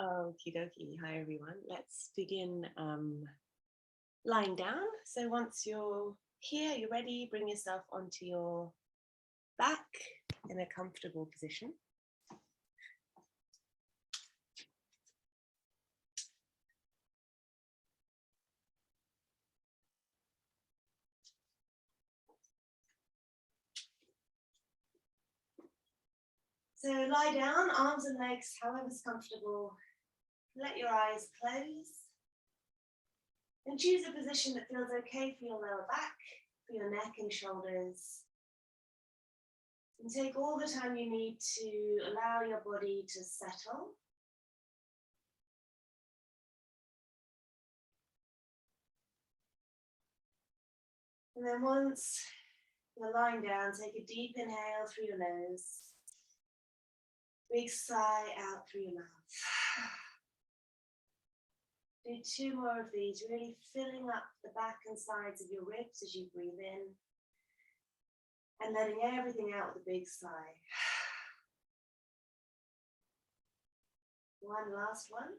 Okie dokie. Hi, everyone. Let's begin lying down. So once you're here, you're ready, bring yourself onto your back in a comfortable position. So lie down, arms and legs, however's comfortable. Let your eyes close. And choose a position that feels okay for your lower back, for your neck and shoulders. And take all the time you need to allow your body to settle. And then once you're lying down, take a deep inhale through your nose. Big sigh out through your mouth. Do 2 more of these, really filling up the back and sides of your ribs as you breathe in. And letting everything out with a big sigh. One last one.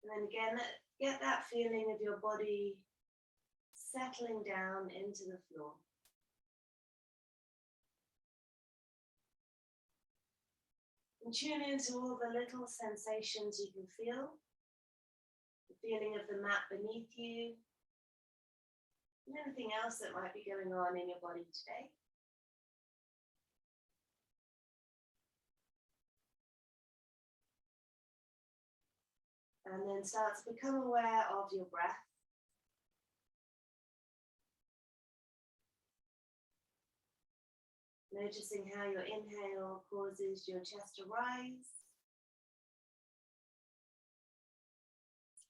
And then again, get that feeling of your body settling down into the floor. And tune into all the little sensations you can feel. The feeling of the mat beneath you. And anything else that might be going on in your body today. And then start to become aware of your breath. Noticing how your inhale causes your chest to rise.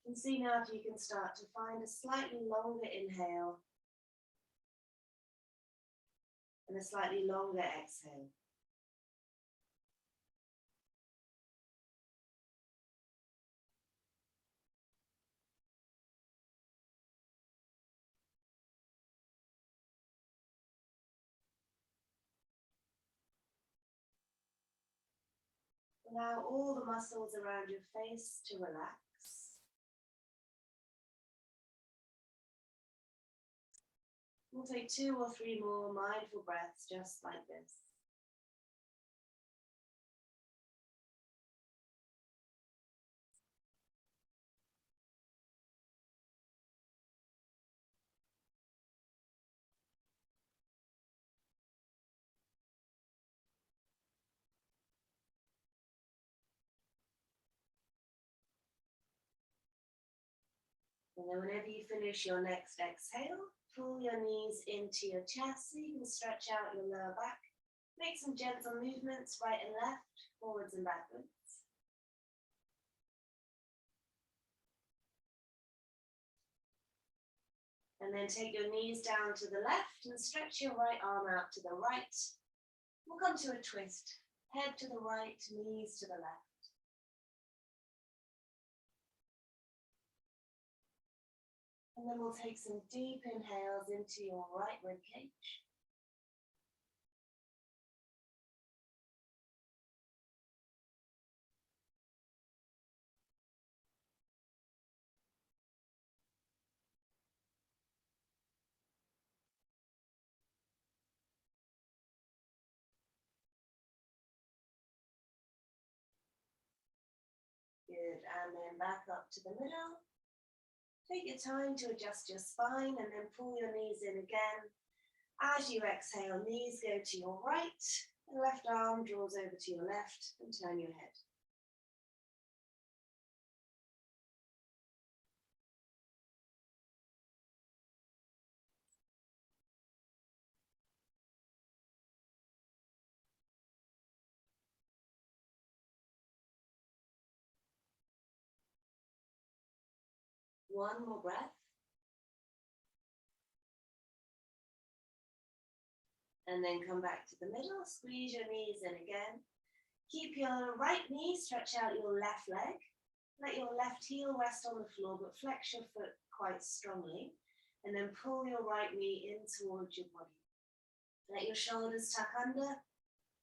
And see now if you can start to find a slightly longer inhale and a slightly longer exhale. Allow all the muscles around your face to relax. We'll take 2 or 3 more mindful breaths just like this. And then whenever you finish your next exhale, pull your knees into your chest so you can stretch out your lower back. Make some gentle movements right and left, forwards and backwards. And then take your knees down to the left and stretch your right arm out to the right. We'll come to a twist. Head to the right, knees to the left. And then we'll take some deep inhales into your right rib cage. Good, and then back up to the middle. Take your time to adjust your spine and then pull your knees in again. As you exhale, knees go to your right, and left arm draws over to your left and turn your head. One more breath. And then come back to the middle, squeeze your knees in again. Keep your right knee, stretch out your left leg. Let your left heel rest on the floor, but flex your foot quite strongly. And then pull your right knee in towards your body. Let your shoulders tuck under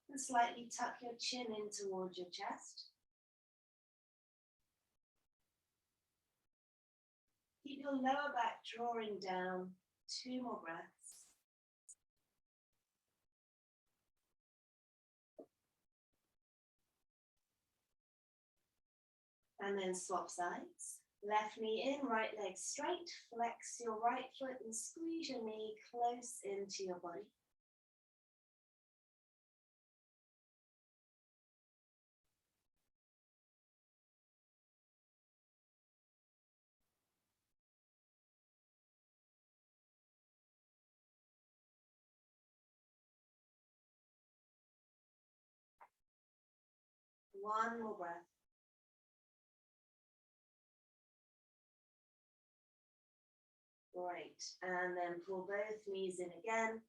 and slightly tuck your chin in towards your chest. Keep your lower back drawing down. 2 more breaths. And then swap sides. Left knee in, right leg straight. Flex your right foot and squeeze your knee close into your body. One more breath. Great, and then pull both knees in again.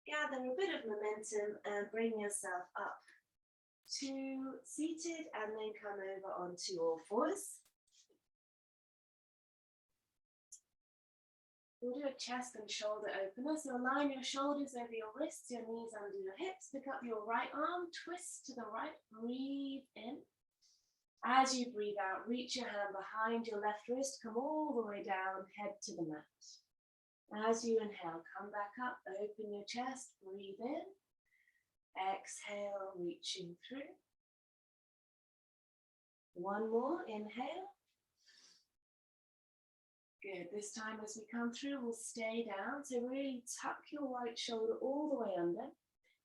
Gather a bit of momentum and bring yourself up to seated and then come over onto all fours. We'll do a chest and shoulder opener. So align your shoulders over your wrists, your knees under your hips. Pick up your right arm, twist to the right, breathe in. As you breathe out, reach your hand behind your left wrist, come all the way down, head to the mat. As you inhale, come back up, open your chest, breathe in. Exhale, reaching through. One more, inhale. Good, this time as we come through, we'll stay down. So really tuck your right shoulder all the way under.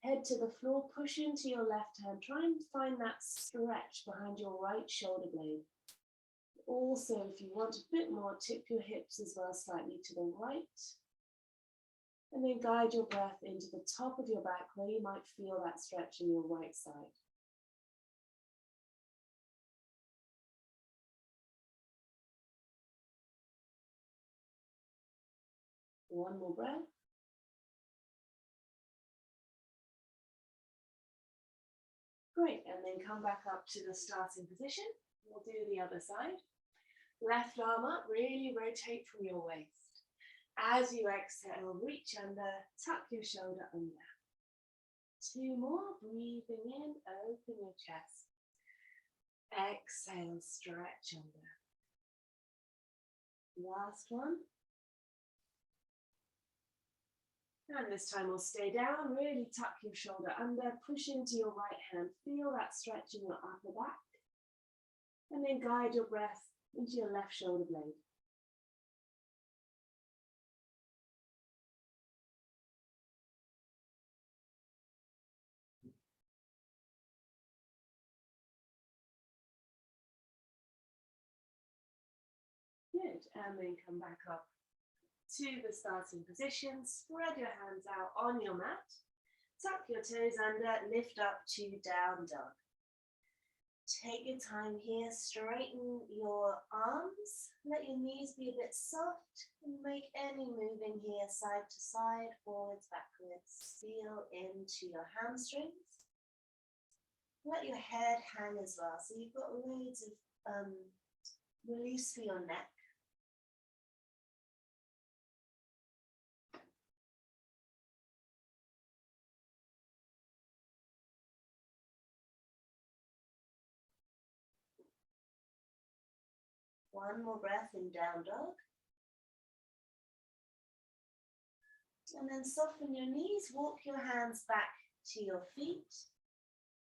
Head to the floor, push into your left hand. Try and find that stretch behind your right shoulder blade. Also, if you want a bit more, tip your hips as well slightly to the right. And then guide your breath into the top of your back where you might feel that stretch in your right side. One more breath. Great, and then come back up to the starting position. We'll do the other side. Left arm up, really rotate from your waist. As you exhale, reach under, tuck your shoulder under. 2 more, breathing in, open your chest. Exhale, stretch under. Last one. And this time we'll stay down, really tuck your shoulder under, push into your right hand, feel that stretch in your upper back. And then guide your breath into your left shoulder blade. Good, and then come back up to the starting position. Spread your hands out on your mat. Tuck your toes under, lift up to down dog. Take your time here, straighten your arms. Let your knees be a bit soft. And make any moving here, side to side, forwards, backwards. Feel into your hamstrings. Let your head hang as well. So you've got loads of release for your neck. One more breath in down dog. And then soften your knees, walk your hands back to your feet.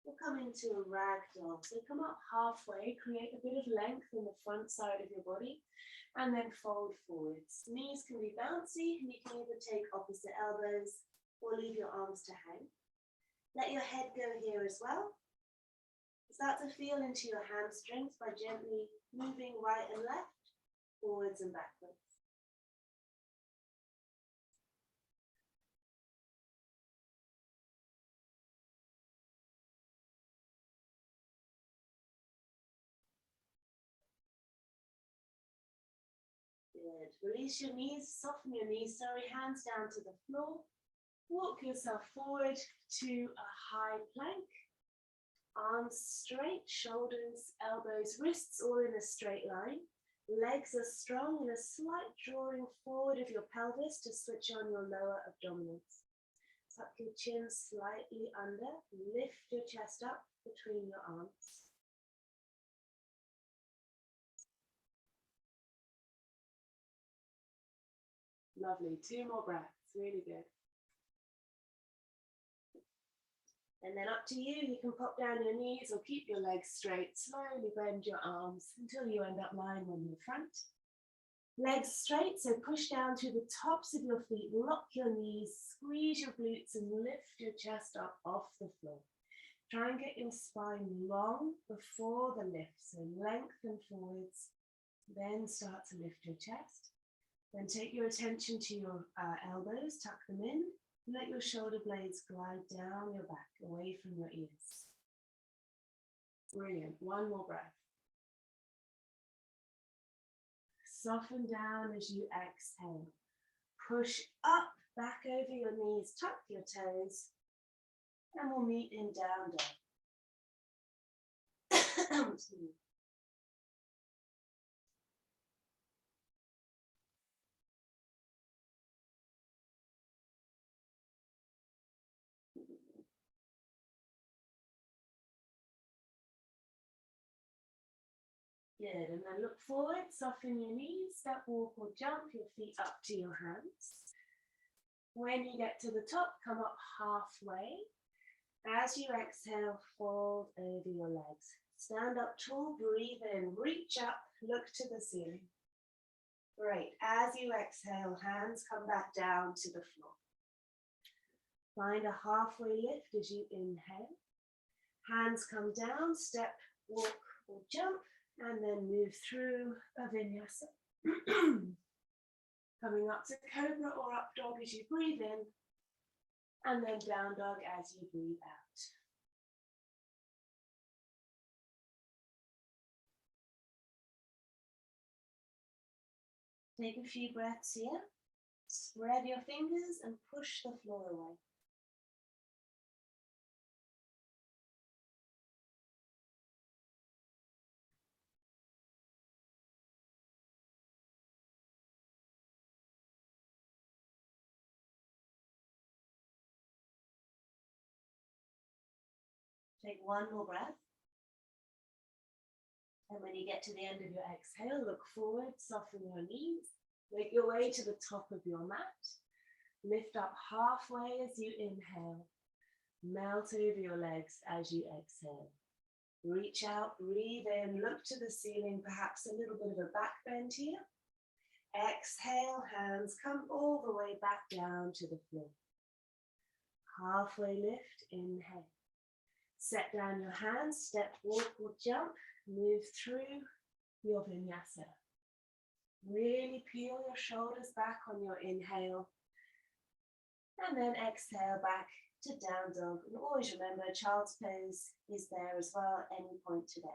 We'll come into a ragdoll. So come up halfway, create a bit of length in the front side of your body, and then fold forwards. Knees can be bouncy, and you can either take opposite elbows or leave your arms to hang. Let your head go here as well. Start to feel into your hamstrings by gently moving right and left, forwards and backwards. Good. Release your knees, soften your knees, hands down to the floor. Walk yourself forward to a high plank. Arms straight, shoulders, elbows, wrists all in a straight line. Legs are strong and a slight drawing forward of your pelvis to switch on your lower abdominals. Tuck your chin slightly under, lift your chest up between your arms. Lovely, 2 more breaths, really good. And then up to you, you can pop down your knees or keep your legs straight, slowly bend your arms until you end up lying on your front. Legs straight, so push down through the tops of your feet, lock your knees, squeeze your glutes and lift your chest up off the floor. Try and get your spine long before the lift, so lengthen forwards, then start to lift your chest. Then take your attention to your elbows, tuck them in, let your shoulder blades glide down your back, away from your ears. Brilliant, 1 more breath. Soften down as you exhale. Push up, back over your knees, tuck your toes, and we'll meet in down dog. Good, and then look forward, soften your knees, step, walk or jump your feet up to your hands. When you get to the top, come up halfway. As you exhale, fold over your legs. Stand up tall, breathe in, reach up, look to the ceiling. Great, as you exhale, hands come back down to the floor. Find a halfway lift as you inhale. Hands come down, step, walk or jump, and then move through a vinyasa. Coming up to cobra or up dog as you breathe in, and then down dog as you breathe out. Take a few breaths here. Spread your fingers and push the floor away. Take 1 more breath. And when you get to the end of your exhale, look forward, soften your knees, make your way to the top of your mat. Lift up halfway as you inhale. Melt over your legs as you exhale. Reach out, breathe in, look to the ceiling, perhaps a little bit of a back bend here. Exhale, hands come all the way back down to the floor. Halfway lift, inhale. Set down your hands, step, walk or jump, move through your vinyasa. Really peel your shoulders back on your inhale. And then exhale back to down dog. And always remember, child's pose is there as well at any point today.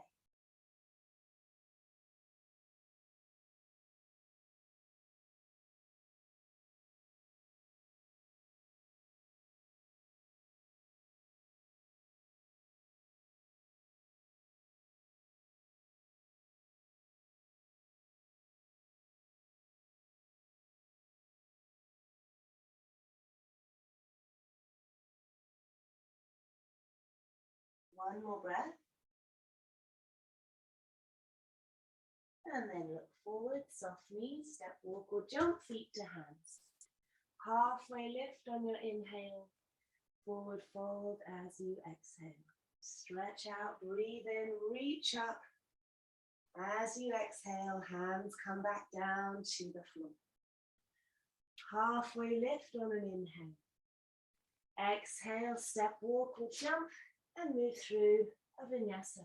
One more breath. And then look forward, soft knees, step, walk or jump, feet to hands. Halfway lift on your inhale, forward fold as you exhale. Stretch out, breathe in, reach up. As you exhale, hands come back down to the floor. Halfway lift on an inhale. Exhale, step, walk or jump, and move through a vinyasa.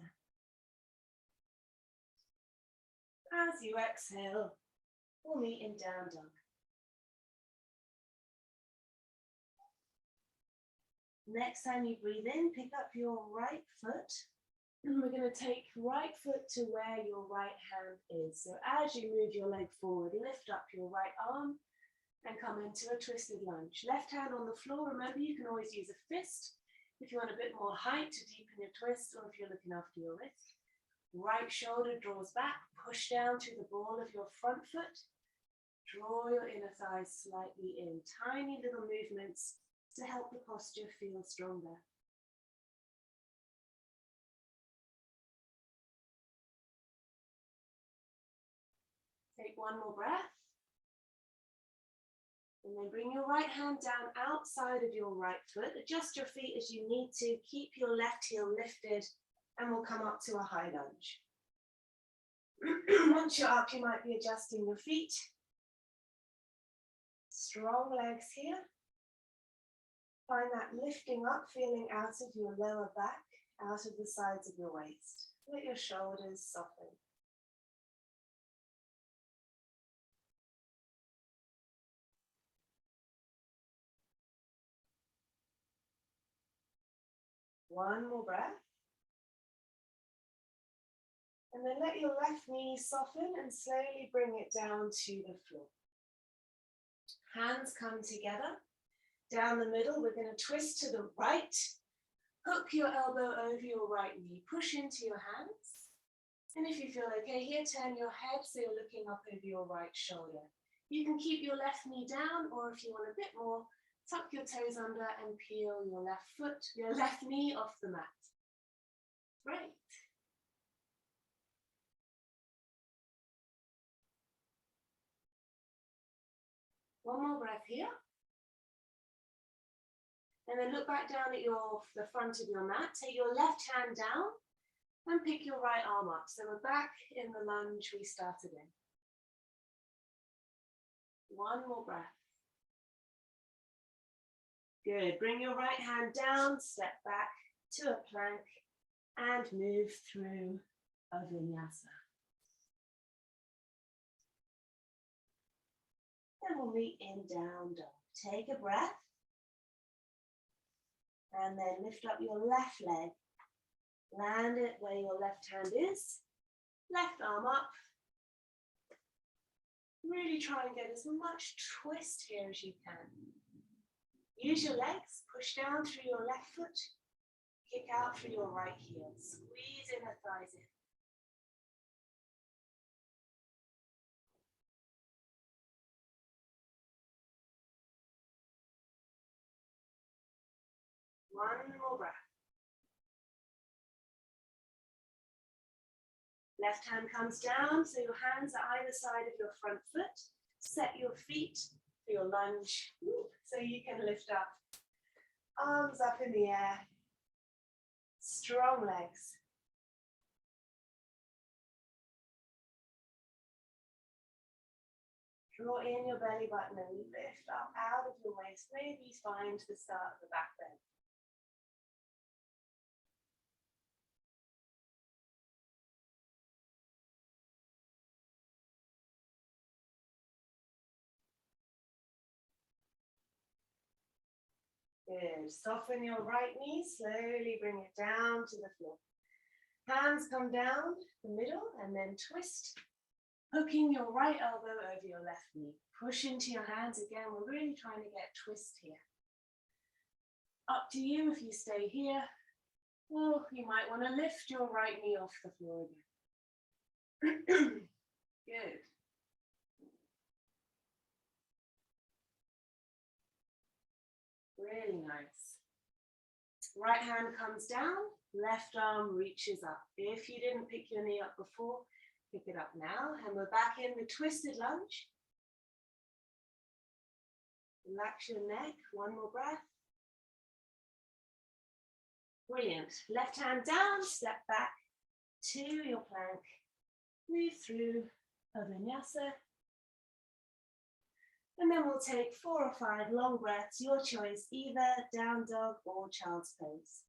As you exhale, we'll meet in down dog. Next time you breathe in, pick up your right foot. And we're going to take right foot to where your right hand is. So as you move your leg forward, lift up your right arm and come into a twisted lunge. Left hand on the floor. Remember, you can always use a fist if you want a bit more height to deepen your twist, or if you're looking after your wrist. Right shoulder draws back, push down through the ball of your front foot. Draw your inner thighs slightly in, tiny little movements to help the posture feel stronger. Take one more breath. And then bring your right hand down outside of your right foot. Adjust your feet as you need to. Keep your left heel lifted and we'll come up to a high lunge. Once you're up, you might be adjusting your feet. Strong legs here. Find that lifting up, feeling out of your lower back, out of the sides of your waist. Let your shoulders soften. One more breath. And then let your left knee soften and slowly bring it down to the floor. Hands come together. Down the middle, we're going to twist to the right. Hook your elbow over your right knee. Push into your hands. And if you feel okay here, turn your head so you're looking up over your right shoulder. You can keep your left knee down, or if you want a bit more, tuck your toes under and peel your left knee off the mat. Great. One more breath here. And then look back down at the front of your mat. Take your left hand down and pick your right arm up. So we're back in the lunge we started in. One more breath. Good. Bring your right hand down, step back to a plank and move through a vinyasa. Then we'll meet in down dog. Take a breath. And then lift up your left leg. Land it where your left hand is. Left arm up. Really try and get as much twist here as you can. Use your legs. Push down through your left foot. Kick out through your right heel. Squeeze inner thighs in. One more breath. Left hand comes down, so your hands are either side of your front foot. Set your feet for your lunge, so you can lift up. Arms up in the air. Strong legs. Draw in your belly button and lift up out of your waist. Maybe find the start of the back bend. Good. Soften your right knee, slowly bring it down to the floor. Hands come down the middle and then twist, hooking your right elbow over your left knee. Push into your hands again. We're really trying to get twist here. Up to you if you stay here, or you might want to lift your right knee off the floor again. Good. Really nice. Right hand comes down, left arm reaches up. If you didn't pick your knee up before, pick it up now. And we're back in the twisted lunge. Relax your neck. One more breath. Brilliant. Left hand down, step back to your plank. Move through a vinyasa. And then we'll take 4 or 5 long breaths, your choice, either down dog or child's pose.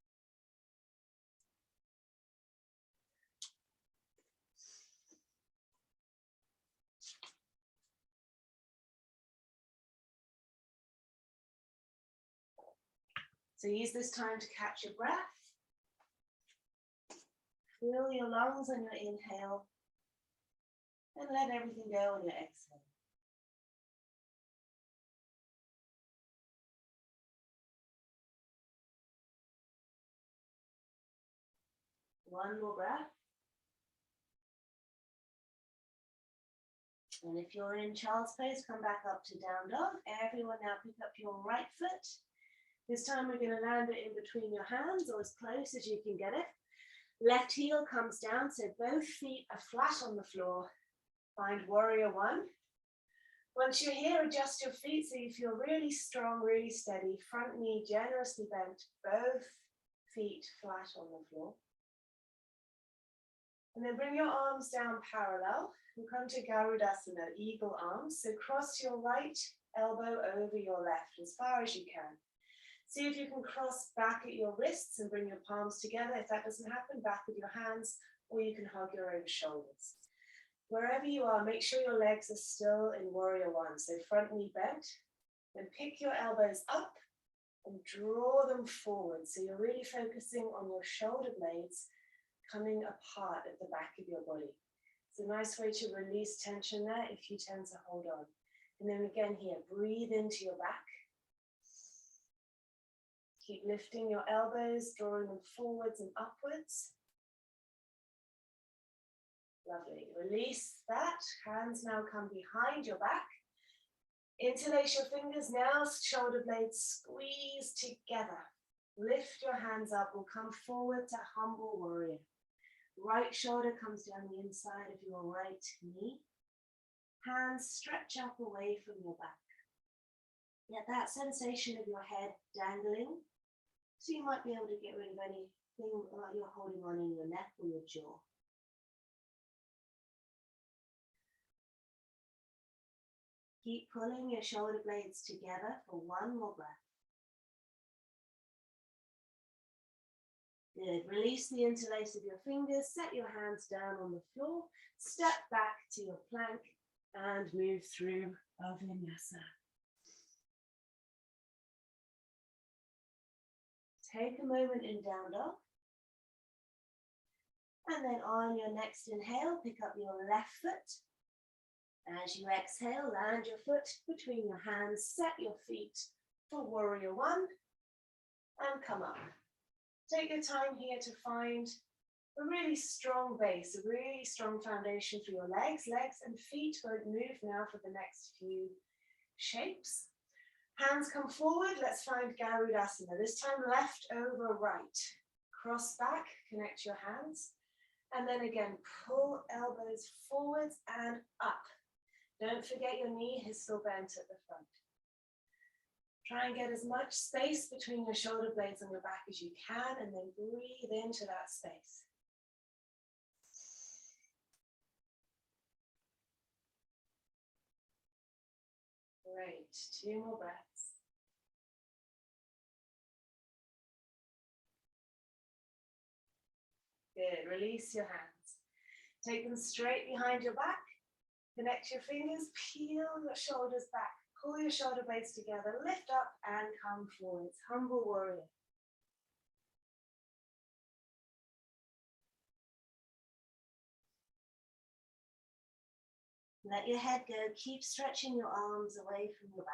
So use this time to catch your breath. Fill your lungs on your inhale and let everything go on your exhale. One more breath. And if you're in child's pose, come back up to down dog. Everyone now pick up your right foot. This time we're going to land it in between your hands or as close as you can get it. Left heel comes down, so both feet are flat on the floor. Find warrior one. Once you're here, adjust your feet so you feel really strong, really steady. Front knee generously bent, both feet flat on the floor. And then bring your arms down parallel and come to Garudasana, eagle arms. So cross your right elbow over your left as far as you can. See if you can cross back at your wrists and bring your palms together. If that doesn't happen, back with your hands, or you can hug your own shoulders. Wherever you are, make sure your legs are still in warrior one. So front knee bent, then pick your elbows up and draw them forward. So you're really focusing on your shoulder blades coming apart at the back of your body. It's a nice way to release tension there if you tend to hold on. And then again here, breathe into your back. Keep lifting your elbows, drawing them forwards and upwards. Lovely. Release that. Hands now come behind your back. Interlace your fingers now, shoulder blades squeeze together. Lift your hands up, we'll come forward to humble warrior. Right shoulder comes down the inside of your right knee. Hands stretch up away from your back. Get that sensation of your head dangling. So you might be able to get rid of anything that you're holding on in your neck or your jaw. Keep pulling your shoulder blades together for one more breath. Good. Release the interlace of your fingers, set your hands down on the floor, step back to your plank and move through Vinyasa. Take a moment in down dog. And then on your next inhale, pick up your left foot. As you exhale, land your foot between your hands, set your feet for warrior one, and come up. Take your time here to find a really strong base, a really strong foundation for your legs. Legs and feet won't move now for the next few shapes. Hands come forward, let's find Garudasana. This time left over right. Cross back, connect your hands. And then again, pull elbows forwards and up. Don't forget your knee is still bent at the front. Try and get as much space between your shoulder blades on your back as you can, and then breathe into that space. Great, 2 more breaths. Good, release your hands. Take them straight behind your back. Connect your fingers, peel your shoulders back. Pull your shoulder blades together, lift up and come forwards. Humble warrior. Let your head go. Keep stretching your arms away from your back.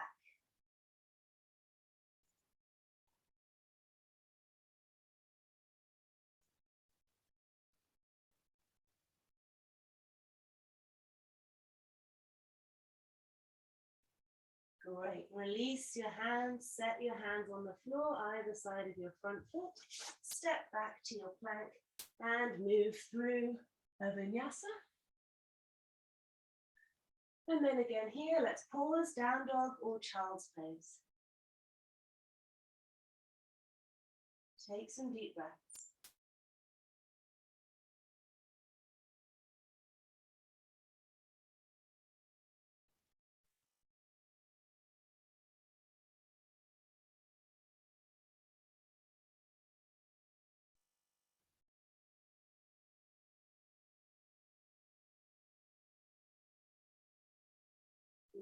Great. Release your hands, set your hands on the floor, either side of your front foot. Step back to your plank and move through a vinyasa. And then again here, let's pause, down dog or child's pose. Take some deep breaths.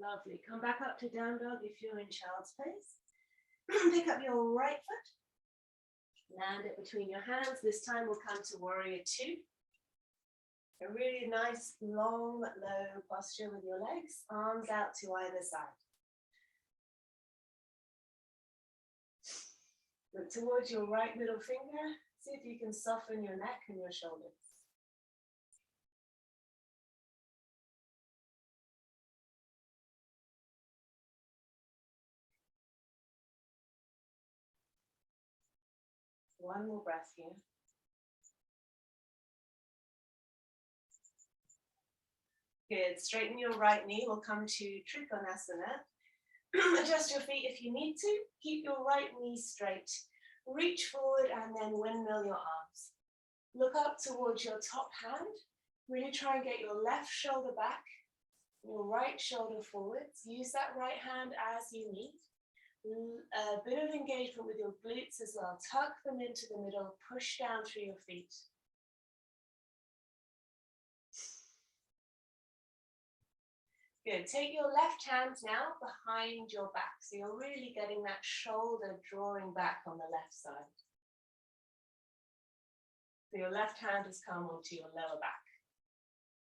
Lovely. Come back up to down dog if you're in child's pose. Pick up your right foot. Land it between your hands. This time we'll come to warrior two. A really nice, long, low posture with your legs, arms out to either side. Look towards your right middle finger. See if you can soften your neck and your shoulders. One more breath here. Good. Straighten your right knee. We'll come to Trikonasana. Adjust your feet if you need to. Keep your right knee straight. Reach forward and then windmill your arms. Look up towards your top hand. Really try and get your left shoulder back, your right shoulder forwards. Use that right hand as you need. A bit of engagement with your glutes as well. Tuck them into the middle. Push down through your feet. Good. Take your left hand now behind your back. So you're really getting that shoulder drawing back on the left side. So your left hand has come onto your lower back.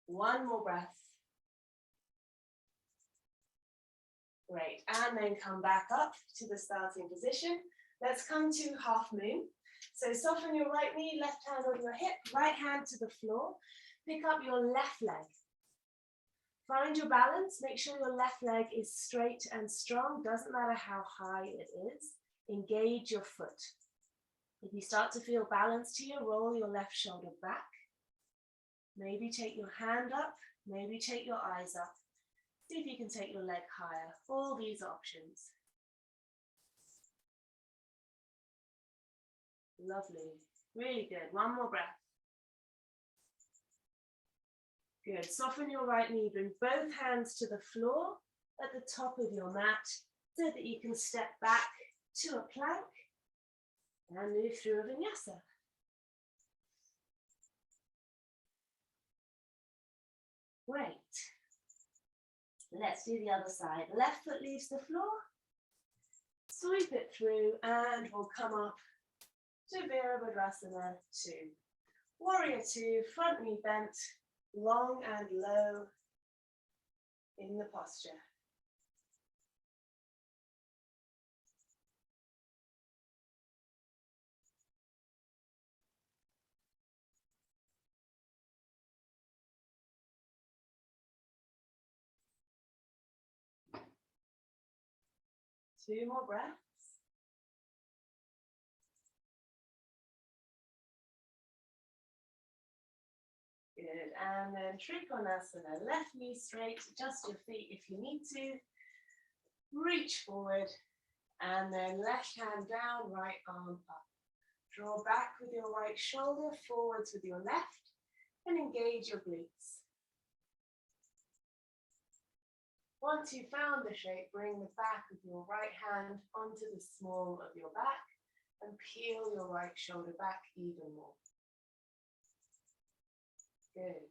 One more breath. Great. And then come back up to the starting position. Let's come to half moon. So soften your right knee, left hand on your hip, right hand to the floor. Pick up your left leg. Find your balance. Make sure your left leg is straight and strong. Doesn't matter how high it is. Engage your foot. If you start to feel balance here, roll your left shoulder back. Maybe take your hand up. Maybe take your eyes up. See if you can take your leg higher. All these options. Lovely. Really good. One more breath. Good. Soften your right knee. Bring both hands to the floor at the top of your mat so that you can step back to a plank and move through a vinyasa. Great. Let's do the other side. Left foot leaves the floor. Sweep it through and we'll come up to Virabhadrasana 2. Warrior 2, front knee bent, long and low in the posture. Two more breaths. Good, and then Trikonasana, left knee straight, adjust your feet if you need to. Reach forward, and then left hand down, right arm up. Draw back with your right shoulder, forwards with your left, and engage your glutes. Once you've found the shape, bring the back of your right hand onto the small of your back and peel your right shoulder back even more. Good.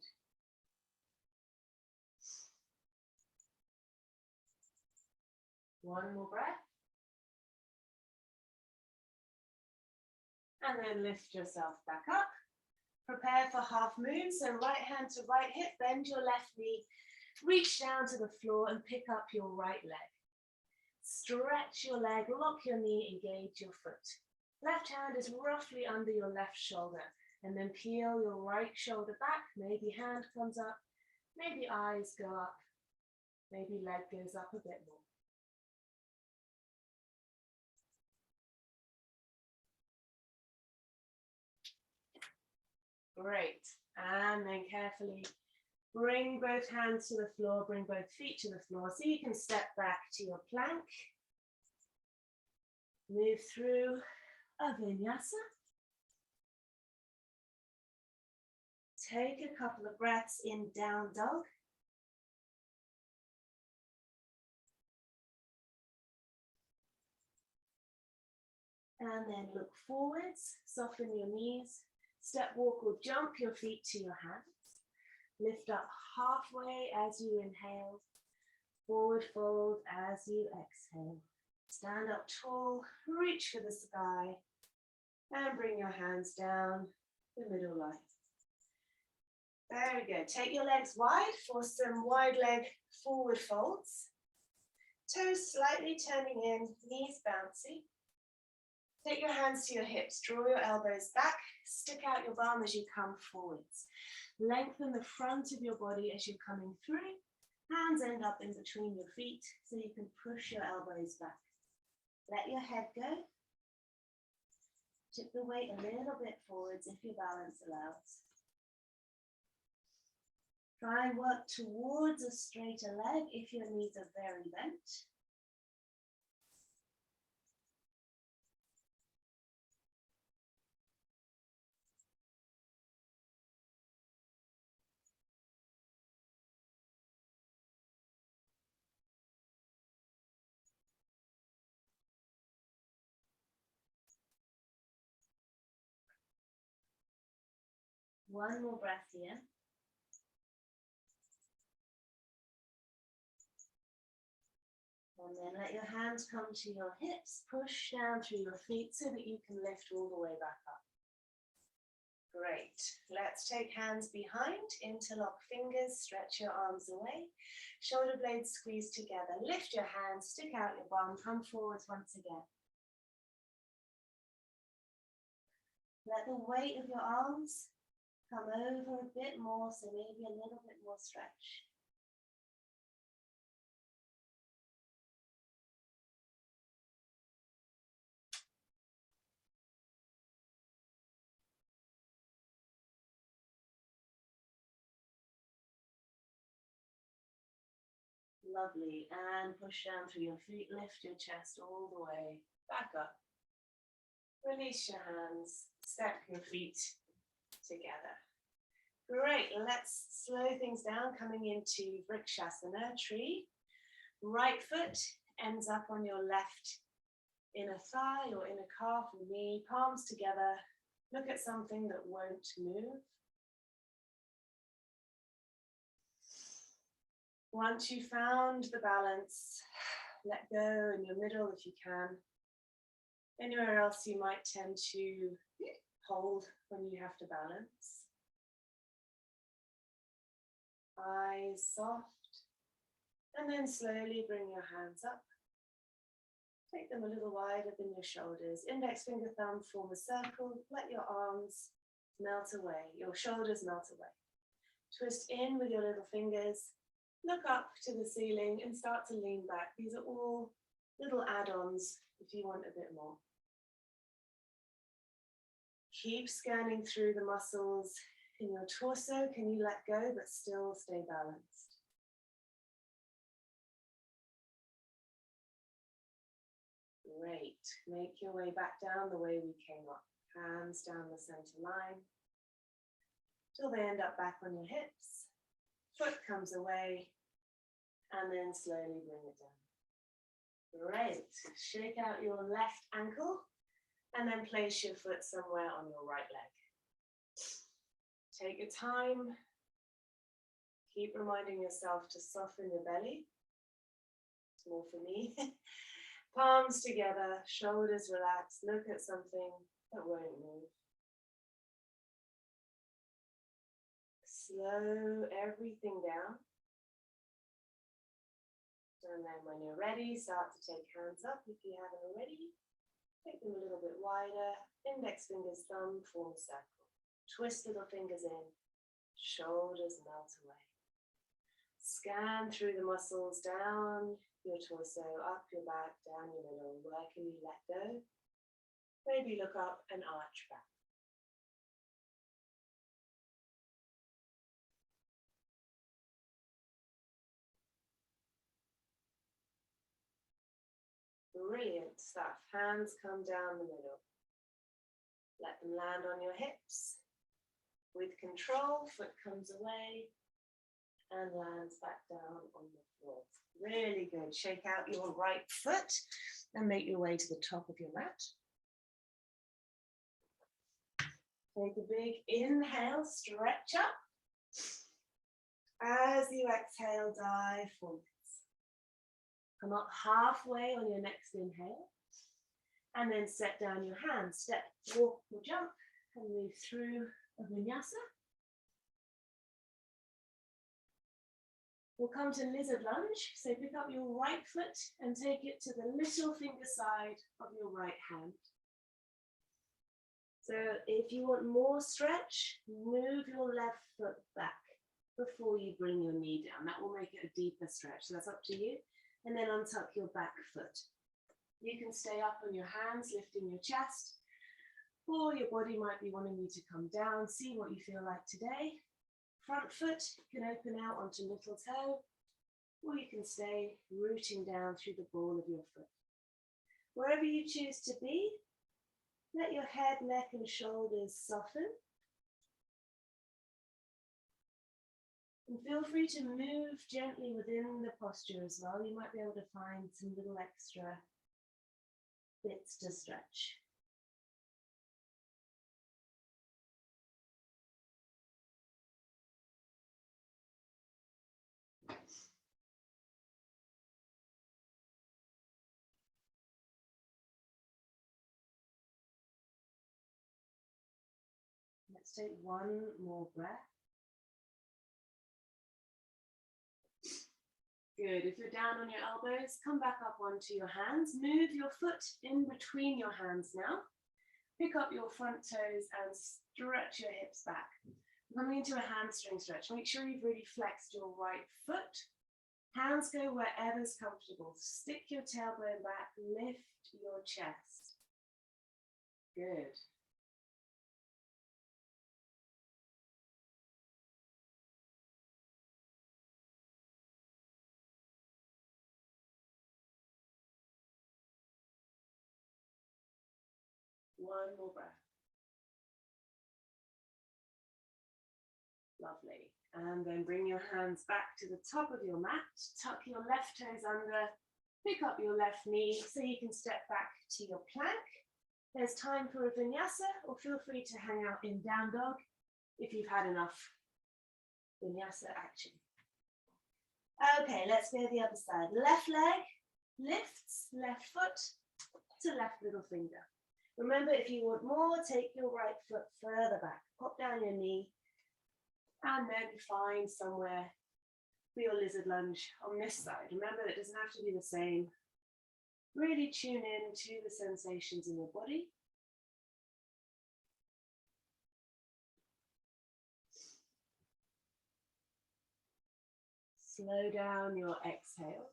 One more breath. And then lift yourself back up. Prepare for half moon. So right hand to right hip, bend your left knee. Reach down to the floor and pick up your right leg. Stretch your leg, lock your knee, engage your foot. Left hand is roughly under your left shoulder. And then peel your right shoulder back. Maybe hand comes up. Maybe eyes go up. Maybe leg goes up a bit more. Great. And then carefully bring both hands to the floor, bring both feet to the floor so you can step back to your plank. Move through a vinyasa. Take a couple of breaths in down dog. And then look forwards, soften your knees. Step, walk or jump your feet to your hands. Lift up halfway as you inhale. Forward fold as you exhale. Stand up tall, reach for the sky. And bring your hands down the middle line. Very good. Take your legs wide for some wide leg forward folds. Toes slightly turning in, knees bouncy. Take your hands to your hips, draw your elbows back, stick out your bum as you come forwards. Lengthen the front of your body as you're coming through. Hands end up in between your feet so you can push your elbows back. Let your head go. Tip the weight a little bit forwards if your balance allows. Try and work towards a straighter leg if your knees are very bent. One more breath here. And then let your hands come to your hips, push down through your feet so that you can lift all the way back up. Great. Let's take hands behind, interlock fingers, stretch your arms away, shoulder blades squeeze together, lift your hands, stick out your bum, come forwards once again. Let the weight of your arms come over a bit more, so maybe a little bit more stretch. Lovely, and push down through your feet, lift your chest all the way back up. Release your hands, step your feet together. Great, let's slow things down, coming into Vrikshasana, tree. Right foot ends up on your left inner thigh or inner calf or knee, palms together. Look at something that won't move. Once you've found the balance, let go in your middle if you can. Anywhere else you might tend to hold when you have to balance. Eyes soft, and then slowly bring your hands up. Take them a little wider than your shoulders. Index finger, thumb form a circle. Let your arms melt away, your shoulders melt away. Twist in with your little fingers. Look up to the ceiling and start to lean back. These are all little add-ons if you want a bit more. Keep scanning through the muscles in your torso. Can you let go but still stay balanced? Great. Make your way back down the way we came up. Hands down the center line till they end up back on your hips. Foot comes away, and then slowly bring it down. Great. Shake out your left ankle, and then place your foot somewhere on your right leg. Take your time. Keep reminding yourself to soften your belly. It's more for me. Palms together, shoulders relaxed. Look at something that won't move. Slow everything down. And then when you're ready, start to take hands up if you haven't already. Take them a little bit wider. Index fingers, thumb, form a circle. Twist little fingers in. Shoulders melt away. Scan through the muscles down your torso, up your back, down your middle. Where can you let go? Maybe look up and arch back. Brilliant stuff. Hands come down the middle. Let them land on your hips. With control, foot comes away and lands back down on the floor. Really good. Shake out your right foot and make your way to the top of your mat. Take a big inhale, stretch up. As you exhale, dive forwards. Come up halfway on your next inhale. And then set down your hands. Step, walk, or jump, and move through a vinyasa. We'll come to lizard lunge. So pick up your right foot and take it to the little finger side of your right hand. So if you want more stretch, move your left foot back before you bring your knee down. That will make it a deeper stretch. So that's up to you. And then untuck your back foot. You can stay up on your hands, lifting your chest, Or your body might be wanting you to come down, see what you feel like today. Front foot can open out onto little toe, or you can stay rooting down through the ball of your foot. Wherever you choose to be, let your head, neck, and shoulders soften. And feel free to move gently within the posture as well. You might be able to find some little extra bits to stretch. Let's take one more breath. Good. If you're down on your elbows, come back up onto your hands. Move your foot in between your hands now. Pick up your front toes and stretch your hips back. Coming into a hamstring stretch. Make sure you've really flexed your right foot. Hands go wherever's comfortable. Stick your tailbone back. Lift your chest. Good. One more breath. Lovely. And then bring your hands back to the top of your mat. Tuck your left toes under. Pick up your left knee so you can step back to your plank. There's time for a vinyasa, or feel free to hang out in down dog if you've had enough vinyasa action. Okay, let's go the other side. Left leg lifts, left foot to left little finger. Remember, if you want more, take your right foot further back. Pop down your knee and then find somewhere for your lizard lunge on this side. Remember, it doesn't have to be the same. Really tune in to the sensations in your body. Slow down your exhale.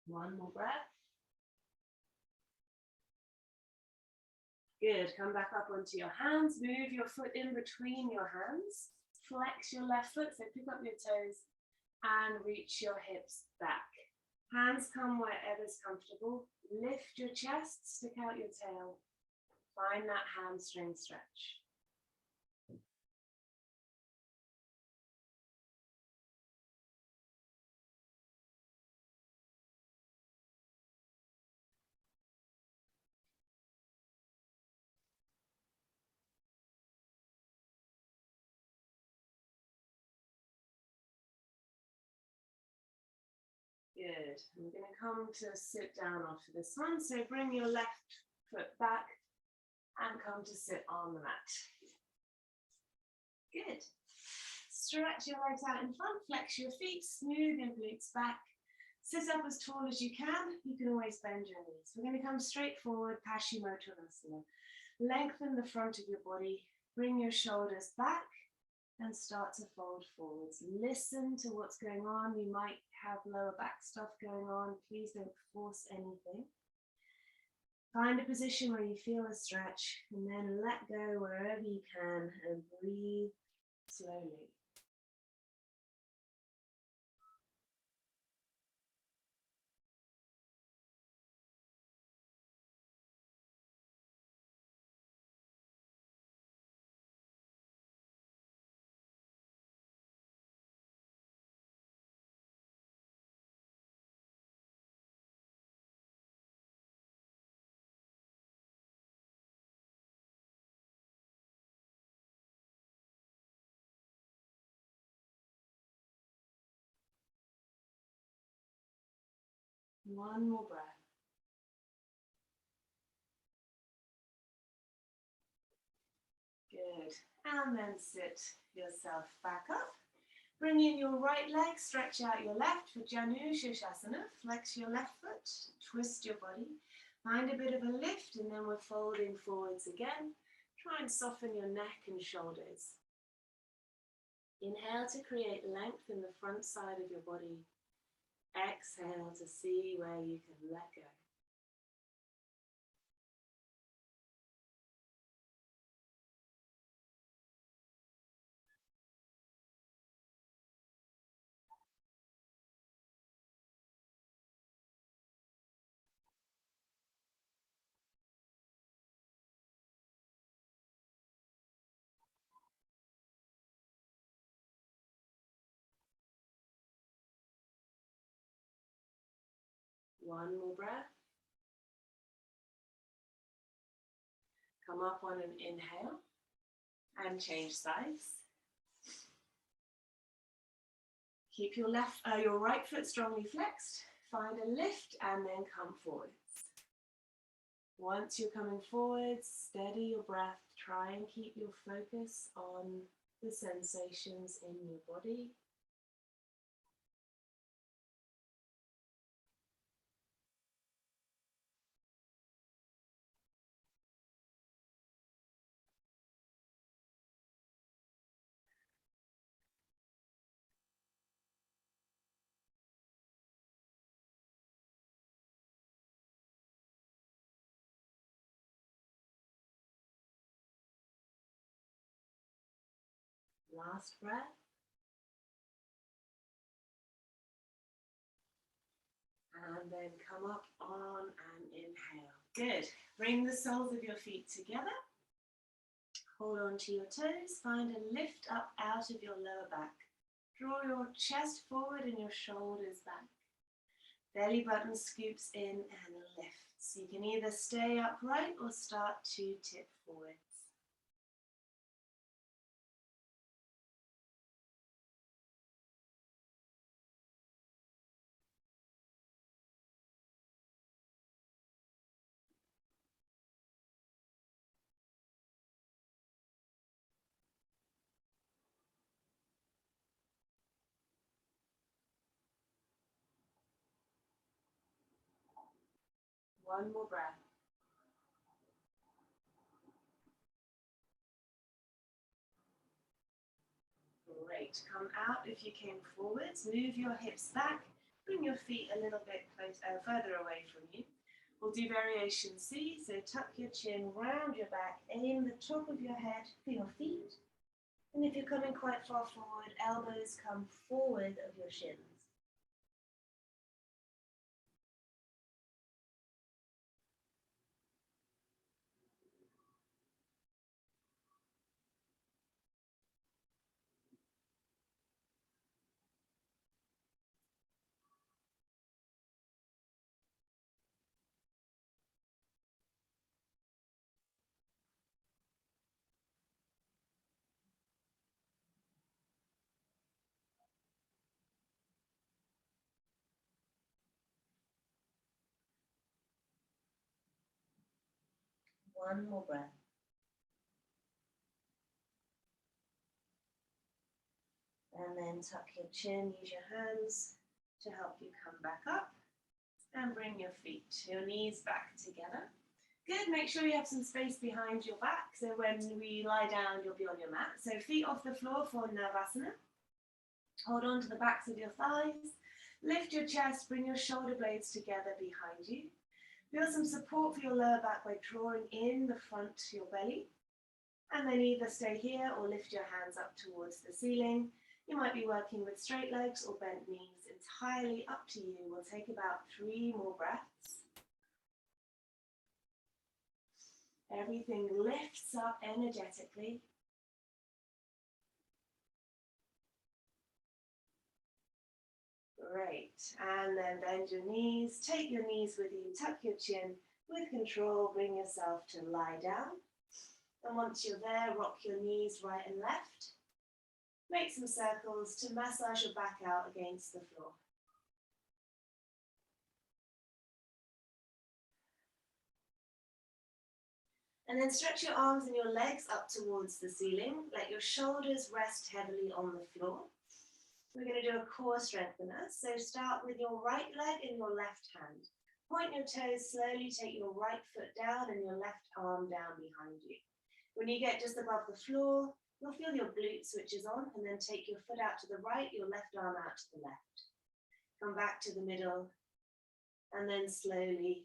One more breath. Good. Come back up onto your hands. Move your foot in between your hands. Flex your left foot, so pick up your toes and reach your hips back. Hands come wherever's comfortable. Lift your chest, stick out your tail. Find that hamstring stretch. Good. We're going to come to sit down after this one. So bring your left foot back and come to sit on the mat. Good. Stretch your legs out in front, flex your feet, smooth your glutes back. Sit up as tall as you can. You can always bend your knees. We're going to come straight forward, Paschimottanasana. Lengthen the front of your body. Bring your shoulders back and start to fold forwards. Listen to what's going on. You might have lower back stuff going on. Please don't force anything. Find a position where you feel a stretch and then let go wherever you can and breathe slowly. One more breath. Good. And then sit yourself back up. Bring in your right leg, stretch out your left for Janu Shirshasana. Flex your left foot, twist your body. Find a bit of a lift and then we're folding forwards again. Try and soften your neck and shoulders. Inhale to create length in the front side of your body. Exhale to see where you can let go. One more breath. Come up on an inhale and change sides. Keep your right foot strongly flexed. Find a lift and then come forwards. Once you're coming forwards, steady your breath. Try and keep your focus on the sensations in your body. Last breath. And then come up on an inhale. Good. Bring the soles of your feet together. Hold on to your toes. Find a lift up out of your lower back. Draw your chest forward and your shoulders back. Belly button scoops in and lifts. You can either stay upright or start to tip forwards. One more breath. Great. Come out if you came forwards. Move your hips back. Bring your feet a little bit further away from you. We'll do variation C. So tuck your chin, round your back, aim the top of your head for your feet. And if you're coming quite far forward, elbows come forward of your shins. One more breath. And then tuck your chin, use your hands to help you come back up. And bring your feet, your knees back together. Good, make sure you have some space behind your back. So when we lie down, you'll be on your mat. So feet off the floor for Navasana. Hold on to the backs of your thighs. Lift your chest, bring your shoulder blades together behind you. Feel some support for your lower back by drawing in the front to your belly. And then either stay here or lift your hands up towards the ceiling. You might be working with straight legs or bent knees, entirely up to you. We'll take about 3 more breaths. Everything lifts up energetically. Great, and then bend your knees, take your knees with you, tuck your chin. With control, bring yourself to lie down. And once you're there, rock your knees right and left. Make some circles to massage your back out against the floor. And then stretch your arms and your legs up towards the ceiling. Let your shoulders rest heavily on the floor. We're going to do a core strengthener. So start with your right leg in your left hand. Point your toes slowly, take your right foot down and your left arm down behind you. When you get just above the floor, you'll feel your glute switches on, and then take your foot out to the right, your left arm out to the left. Come back to the middle, and then slowly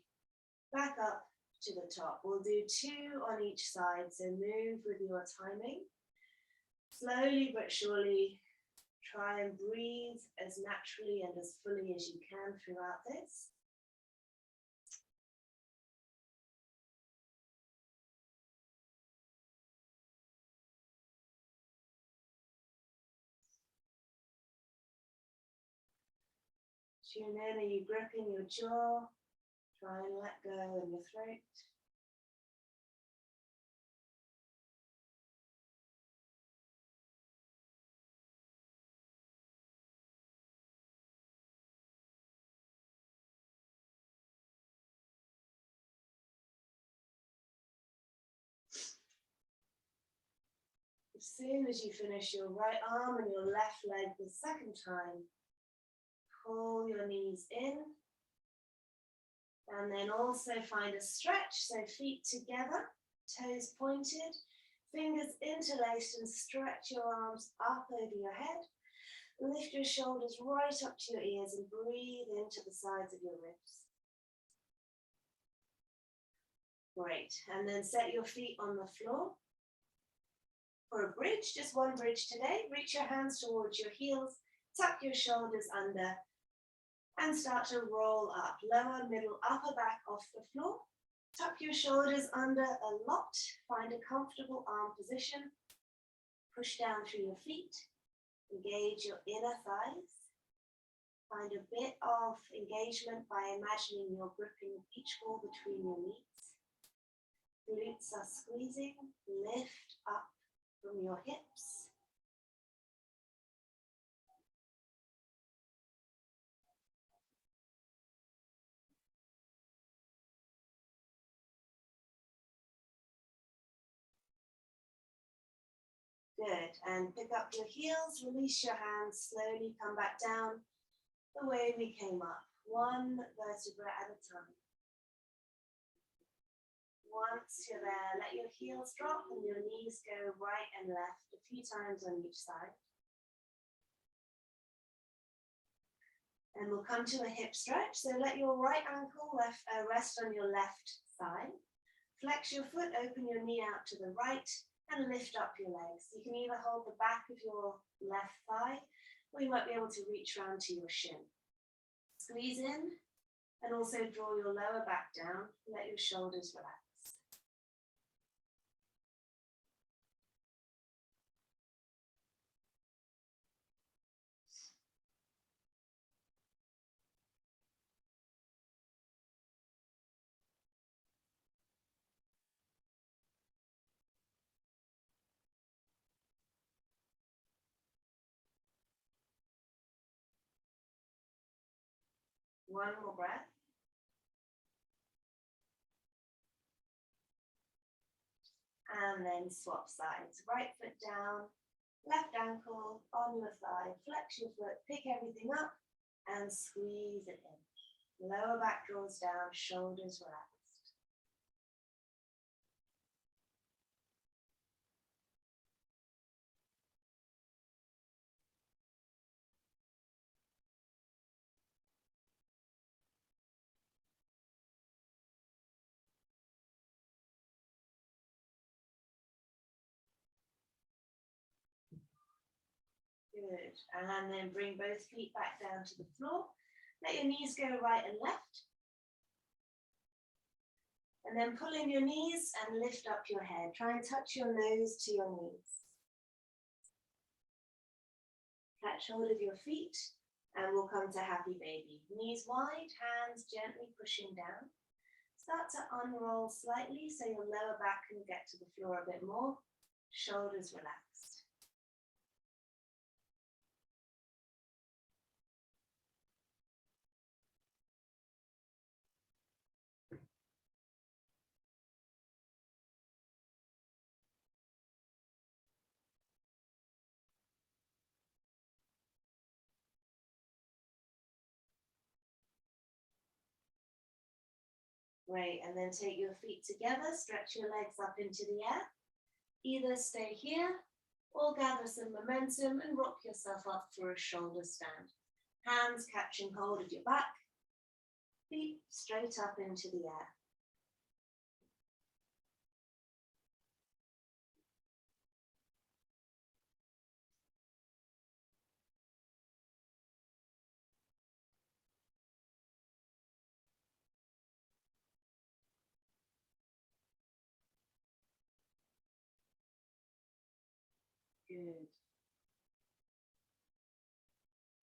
back up to the top. We'll do 2 on each side, so move with your timing. Slowly but surely, try and breathe as naturally and as fully as you can throughout this. Tune in, are you gripping your jaw? Try and let go in your throat. As soon as you finish your right arm and your left leg the second time, pull your knees in. And then also find a stretch, so feet together, toes pointed, fingers interlaced, and stretch your arms up over your head. Lift your shoulders right up to your ears and breathe into the sides of your ribs. Great, and then set your feet on the floor. For a bridge, just one bridge today, reach your hands towards your heels, tuck your shoulders under, and start to roll up, lower, middle, upper back off the floor. Tuck your shoulders under a lot, find a comfortable arm position, push down through your feet, engage your inner thighs. Find a bit of engagement by imagining you're gripping the beach ball between your knees. Glutes are squeezing, lift up from your hips. Good, and pick up your heels, release your hands, slowly come back down the way we came up, one vertebra at a time. Once you're there, let your heels drop and your knees go right and left a few times on each side. And we'll come to a hip stretch, so let your right ankle rest on your left side. Flex your foot, open your knee out to the right, and lift up your legs. You can either hold the back of your left thigh, or you might be able to reach around to your shin. Squeeze in, and also draw your lower back down. Let your shoulders relax. One more breath. And then swap sides. Right foot down, left ankle on your thigh. Flex your foot, pick everything up, and squeeze it in. Lower back draws down, shoulders relaxed. Good, and then bring both feet back down to the floor. Let your knees go right and left. And then pull in your knees and lift up your head. Try and touch your nose to your knees. Catch hold of your feet and we'll come to happy baby. Knees wide, hands gently pushing down. Start to unroll slightly so your lower back can get to the floor a bit more. Shoulders relaxed. Great, and then take your feet together, stretch your legs up into the air. Either stay here or gather some momentum and rock yourself up for a shoulder stand. Hands catching hold of your back, feet straight up into the air. Good.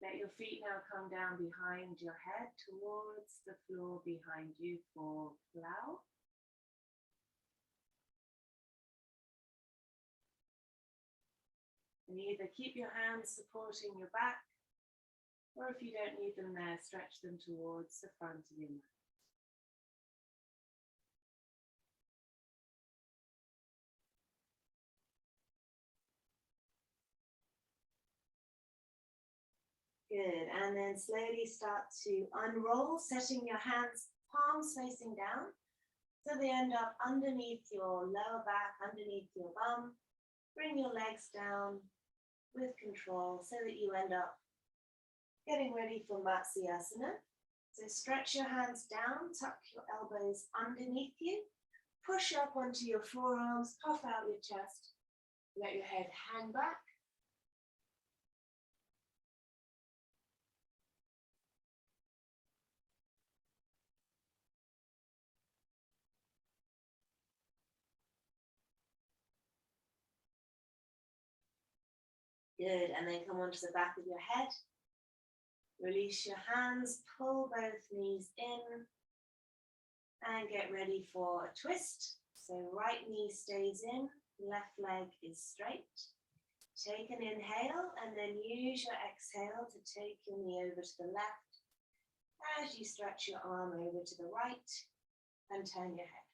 Let your feet now come down behind your head towards the floor behind you for plow. And either keep your hands supporting your back, or if you don't need them there, stretch them towards the front of your mat. Good, and then slowly start to unroll, setting your hands, palms facing down, so they end up underneath your lower back, underneath your bum. Bring your legs down with control so that you end up getting ready for Matsyasana. So stretch your hands down, tuck your elbows underneath you, push up onto your forearms, puff out your chest, let your head hang back. Good, and then come onto the back of your head. Release your hands, pull both knees in, and get ready for a twist. So right knee stays in, left leg is straight. Take an inhale, and then use your exhale to take your knee over to the left as you stretch your arm over to the right and turn your head.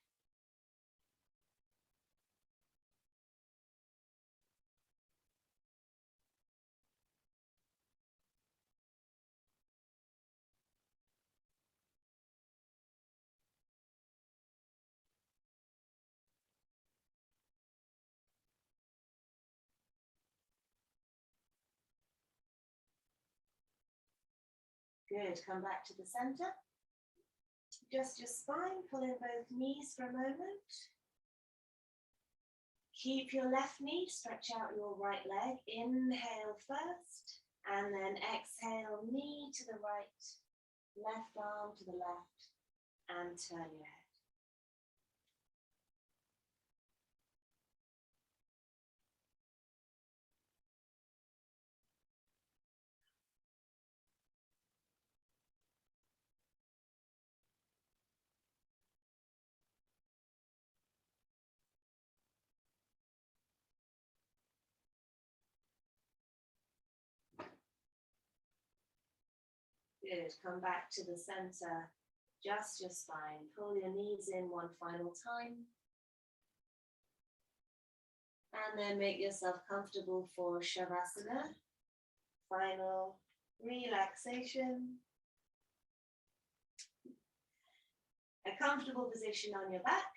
Good, come back to the center. Adjust your spine, pull in both knees for a moment. Keep your left knee, stretch out your right leg. Inhale first, and then exhale, knee to the right, left arm to the left, and turn your head. Good, come back to the center, adjust your spine, pull your knees in one final time. And then make yourself comfortable for Shavasana. Final relaxation. A comfortable position on your back,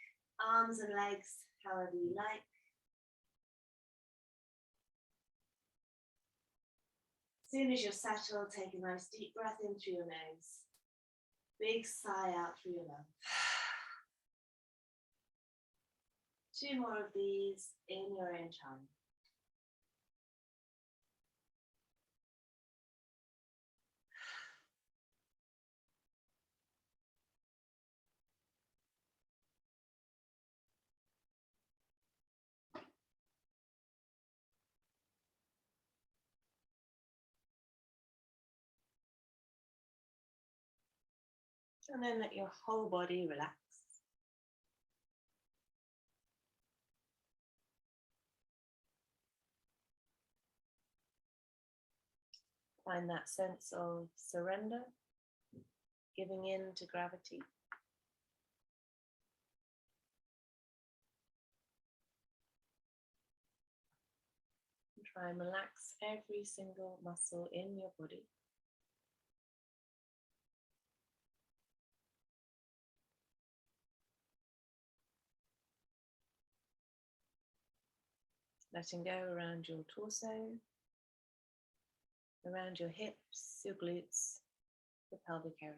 arms and legs, however you like. As soon as you're settled, take a nice deep breath in through your nose. Big sigh out through your mouth. 2 more of these in your own time. And then let your whole body relax. Find that sense of surrender, giving in to gravity. And try and relax every single muscle in your body. letting go around your torso, around your hips, your glutes, the pelvic area.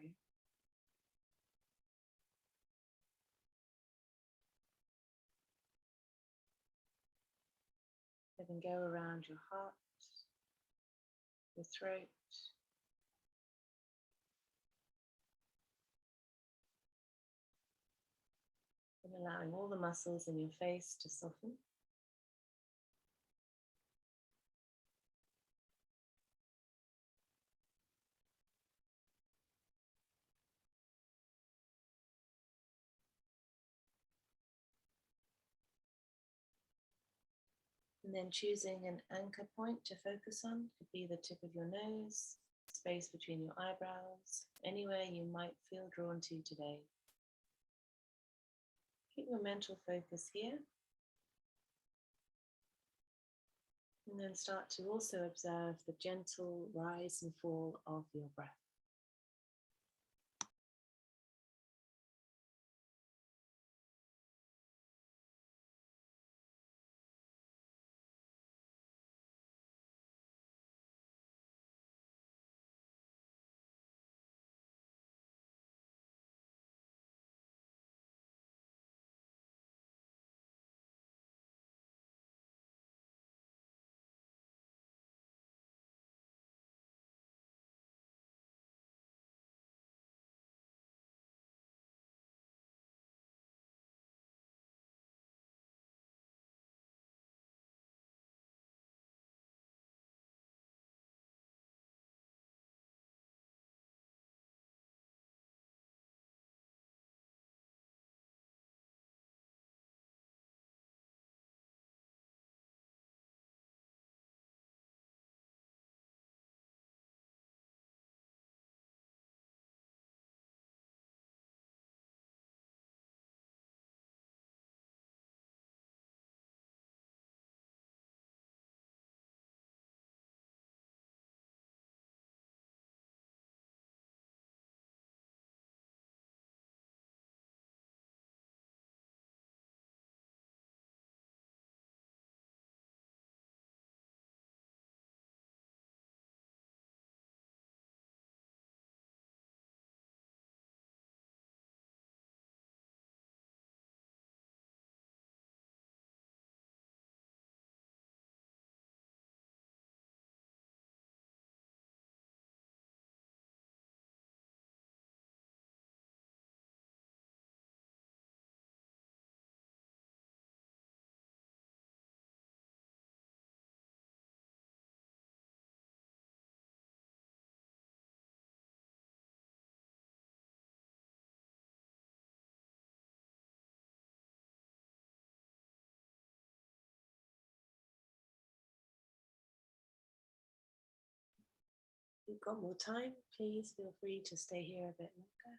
Letting go around your heart, your throat, and allowing all the muscles in your face to soften. And then choosing an anchor point to focus on could be the tip of your nose, space between your eyebrows, anywhere you might feel drawn to today. Keep your mental focus here. And then start to also observe the gentle rise and fall of your breath. If you've got more time, please feel free to stay here a bit longer.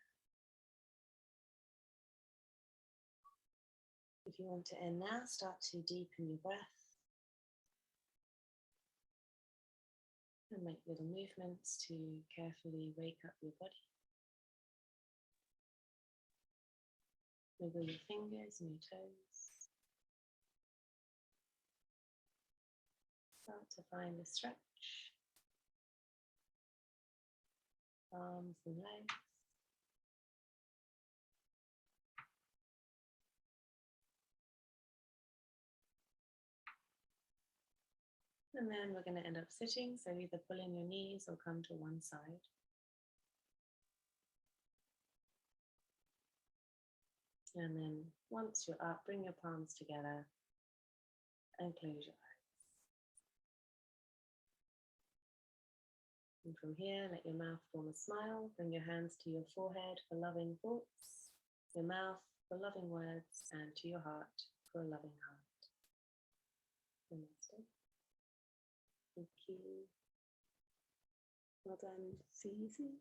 If you want to end now, start to deepen your breath and make little movements to carefully wake up your body. Wiggle your fingers and your toes. Start to find the stretch. Arms and legs. And then we're going to end up sitting, so either pull in your knees or come to one side. And then once you're up, bring your palms together and close your eyes. And from here, let your mouth form a smile. Bring your hands to your forehead for loving thoughts, your mouth for loving words, and to your heart for a loving heart. Namaste. Thank you. Well done, Susie.